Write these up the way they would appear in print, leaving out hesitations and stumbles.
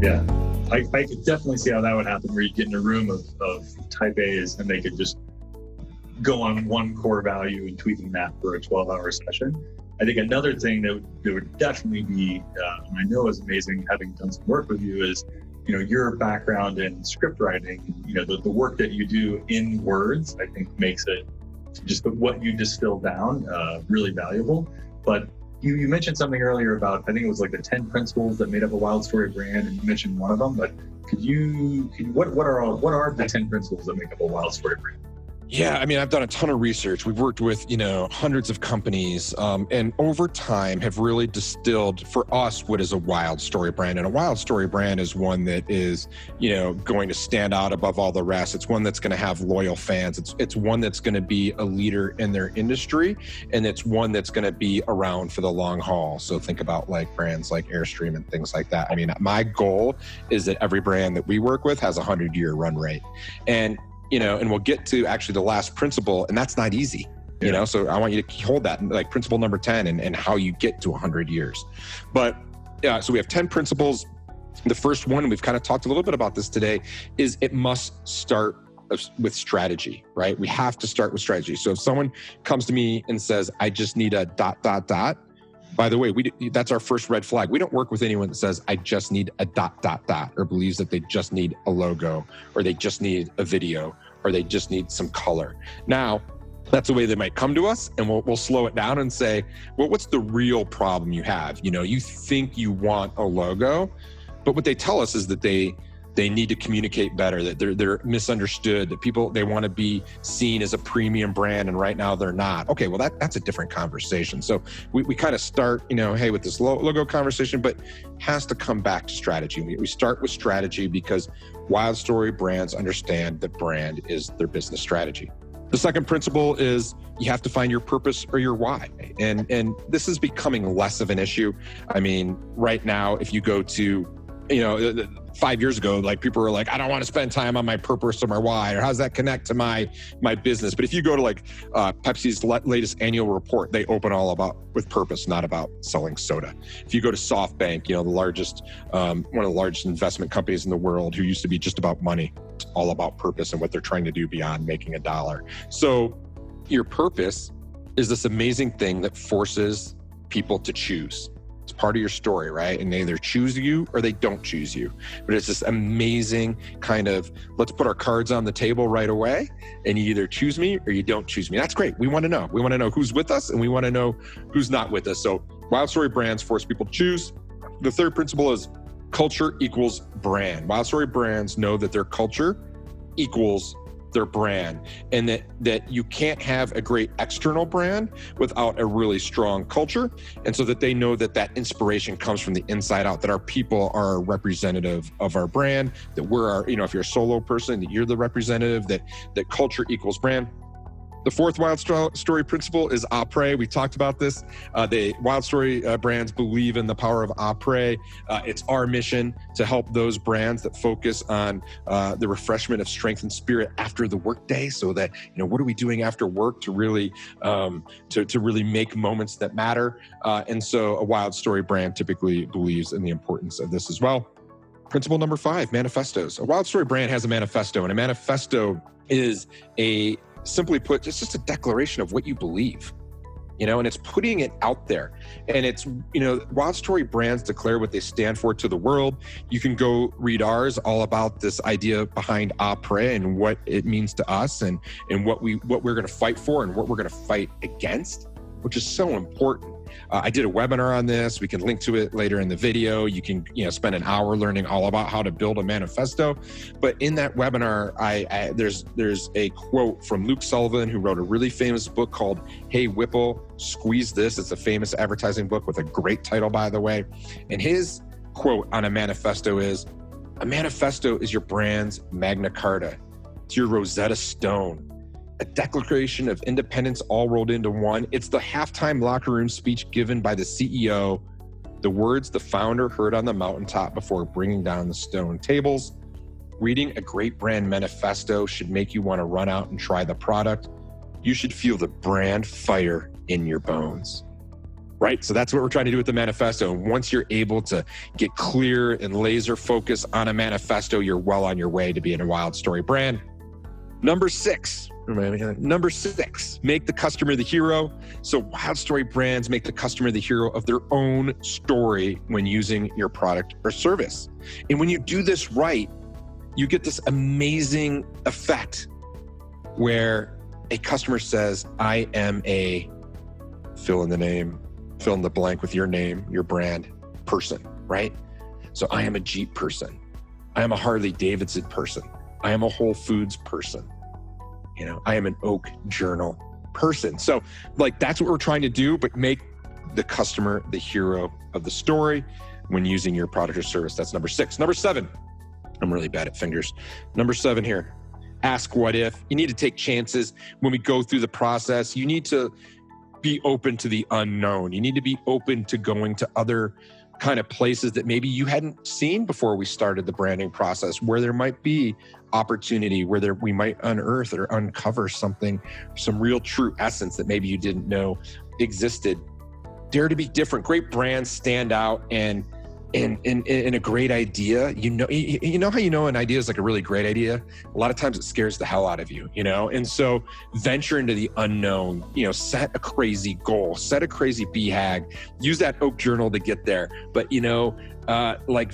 Yeah. I could definitely see how that would happen, where you get in a room of type A's and they could just go on one core value and tweaking that for a 12-hour session. I think another thing that would definitely be, and I know is amazing having done some work with you, is your background in script writing. The work that you do in words, I think makes it just what you distill down really valuable. But you mentioned something earlier about, I think it was like the 10 principles that made up a Wildstory brand, and you mentioned one of them. But what are the 10 principles that make up a Wildstory brand? Yeah, I mean, I've done a ton of research. We've worked with, hundreds of companies, and over time have really distilled for us what is a Wildstory brand. And a Wildstory brand is one that is, going to stand out above all the rest. It's one that's going to have loyal fans. It's one that's going to be a leader in their industry, and it's one that's going to be around for the long haul. So think about like brands like Airstream and things like that. I mean, my goal is that every brand that we work with has a 100-year run rate. And and we'll get to actually the last principle, and that's not easy, so I want you to hold that, like principle number 10 and how you get to 100 years. But so we have 10 principles. The first one, and we've kind of talked a little bit about this today, is it must start with strategy, right? We have to start with strategy. So if someone comes to me and says, I just need a ... By the way, that's our first red flag. We don't work with anyone that says, I just need a ... or believes that they just need a logo, or they just need a video, or they just need some color. Now, that's the way they might come to us, and we'll slow it down and say, well, what's the real problem you have? You think you want a logo, but what they tell us is that they need to communicate better, that they're misunderstood, that they want to be seen as a premium brand, and right now they're not. Okay, well, that's a different conversation. So we kind of start, hey, with this logo conversation, but has to come back to strategy. We start with strategy because Wildstory brands understand that brand is their business strategy. The second principle is you have to find your purpose or your why. And this is becoming less of an issue. I mean, right now, if you go to 5 years ago, like people were like, I don't want to spend time on my purpose or my why, or how does that connect to my business? But if you go to like Pepsi's latest annual report, they open all about with purpose, not about selling soda. If you go to SoftBank, the largest, one of the largest investment companies in the world, who used to be just about money, it's all about purpose and what they're trying to do beyond making a dollar. So your purpose is this amazing thing that forces people to choose. It's part of your story, right? And they either choose you or they don't choose you. But it's this amazing kind of, let's put our cards on the table right away, and you either choose me or you don't choose me. That's great. We want to know. We want to know who's with us, and we want to know who's not with us. So Wildstory brands force people to choose. The third principle is culture equals brand. Wildstory brands know that their culture equals their brand, and that you can't have a great external brand without a really strong culture. And so that they know that inspiration comes from the inside out, that our people are representative of our brand, that we're if you're a solo person, that you're the representative, that culture equals brand. The fourth Wildstory principle is après. We talked about this. The Wildstory brands believe in the power of après. It's our mission to help those brands that focus on the refreshment of strength and spirit after the workday. So that what are we doing after work to really to really make moments that matter. And so a Wildstory brand typically believes in the importance of this as well. Principle number 5: manifestos. A Wildstory brand has a manifesto, and a manifesto is simply put, it's just a declaration of what you believe, and it's putting it out there. And it's, Wildstory brands declare what they stand for to the world. You can go read ours, all about this idea behind après and what it means to us, and what we're going to fight for and what we're going to fight against, which is so important. I did a webinar on this. We can link to it later in the video. You can, spend an hour learning all about how to build a manifesto. But in that webinar, there's a quote from Luke Sullivan, who wrote a really famous book called Hey Whipple, Squeeze This. It's a famous advertising book with a great title, by the way. And his quote on a manifesto is, a manifesto is your brand's Magna Carta. It's your Rosetta Stone. A declaration of independence all rolled into one. It's the halftime locker room speech given by the CEO, the words the founder heard on the mountaintop before bringing down the stone tables. Reading a great brand manifesto should make you want to run out and try the product. You should feel the brand fire in your bones. right? So that's what we're trying to do with the manifesto. And once you're able to get clear and laser focus on a manifesto, you're well on your way to being a Wildstory brand. Number six, make the customer the hero. So Wildstory brands make the customer the hero of their own story when using your product or service. And when you do this right, you get this amazing effect where a customer says, I am a fill in the name, fill in the blank with your name, your brand person, right? So I am a Jeep person. I am a Harley Davidson person. I am a Whole Foods person. I am an Oak Journal person. So that's what we're trying to do, but make the customer the hero of the story when using your product or service. That's number six. Number seven, I'm really bad at fingers. Number seven here, ask what if. You need to take chances when we go through the process. You need to be open to the unknown. You need to be open to going to other kind of places that maybe you hadn't seen before we started the branding process, where there might be opportunity, where we might unearth or uncover something, some real true essence that maybe you didn't know existed. Dare to be different. Great brands stand out, and in a great idea, you know how an idea is like a really great idea? A lot of times it scares the hell out of you, and so venture into the unknown, set a crazy goal, set a crazy BHAG, use that Oak Journal to get there. But,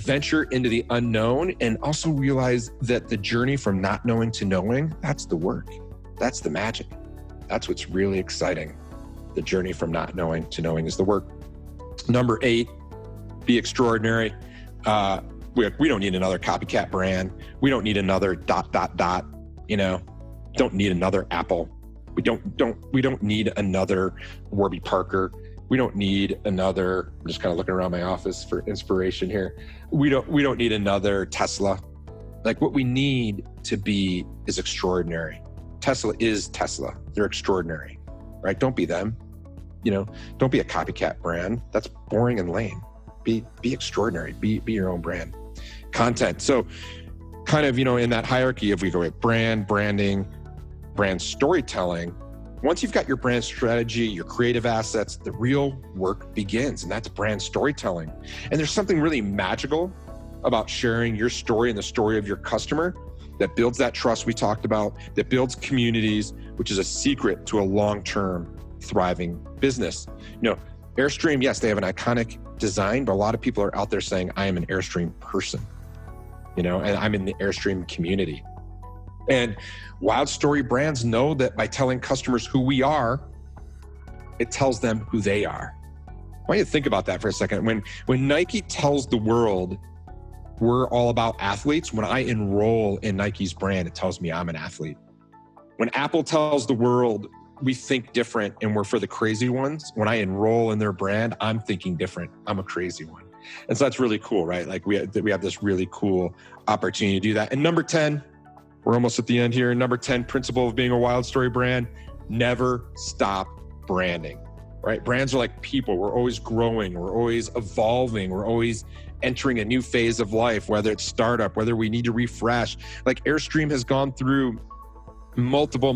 venture into the unknown, and also realize that the journey from not knowing to knowing, that's the work. That's the magic. That's what's really exciting. The journey from not knowing to knowing is the work. Number 8, be extraordinary. We don't need another copycat brand. We don't need another ... Don't need another Apple. We don't need another Warby Parker. We don't need another, I'm just kind of looking around my office for inspiration here. We don't need another Tesla. What we need to be is extraordinary. Tesla is Tesla. They're extraordinary, right? Don't be them. Don't be a copycat brand. That's boring and lame. Be extraordinary. Be your own brand. Content. So kind of, in that hierarchy, if we go with branding, brand storytelling, once you've got your brand strategy, your creative assets, the real work begins, and that's brand storytelling. And there's something really magical about sharing your story and the story of your customer that builds that trust we talked about, that builds communities, which is a secret to a long-term thriving business. Airstream, yes, they have an iconic design, but a lot of people are out there saying, I am an Airstream person, and I'm in the Airstream community. And Wildstory brands know that by telling customers who we are, it tells them who they are. I want you to think about that for a second. When Nike tells the world we're all about athletes, when I enroll in Nike's brand, it tells me I'm an athlete. When Apple tells the world we think different and we're for the crazy ones, when I enroll in their brand, I'm thinking different. I'm a crazy one. And so that's really cool, right? We have this really cool opportunity to do that. And number 10, we're almost at the end here. Number 10 principle of being a Wildstory brand, never stop branding, right? Brands are like people. We're always growing. We're always evolving. We're always entering a new phase of life, whether it's startup, whether we need to refresh. Airstream has gone through multiple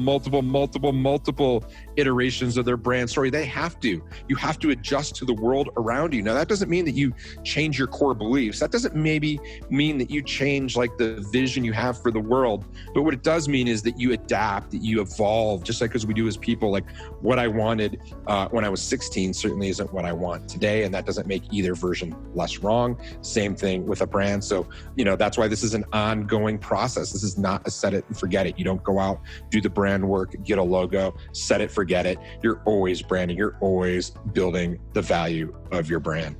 iterations of their brand story. You have to adjust to the world around you. Now, that doesn't mean that you change your core beliefs. That doesn't maybe mean that you change the vision you have for the world. But what it does mean is that you adapt, that you evolve, just as we do as people. What I wanted when I was 16 certainly isn't what I want today. And that doesn't make either version less wrong. Same thing with a brand. So, that's why this is an ongoing process. This is not a set it and forget it. You don't go out, do the brand work, get a logo, set it, forget it. You're always branding. You're always building the value of your brand.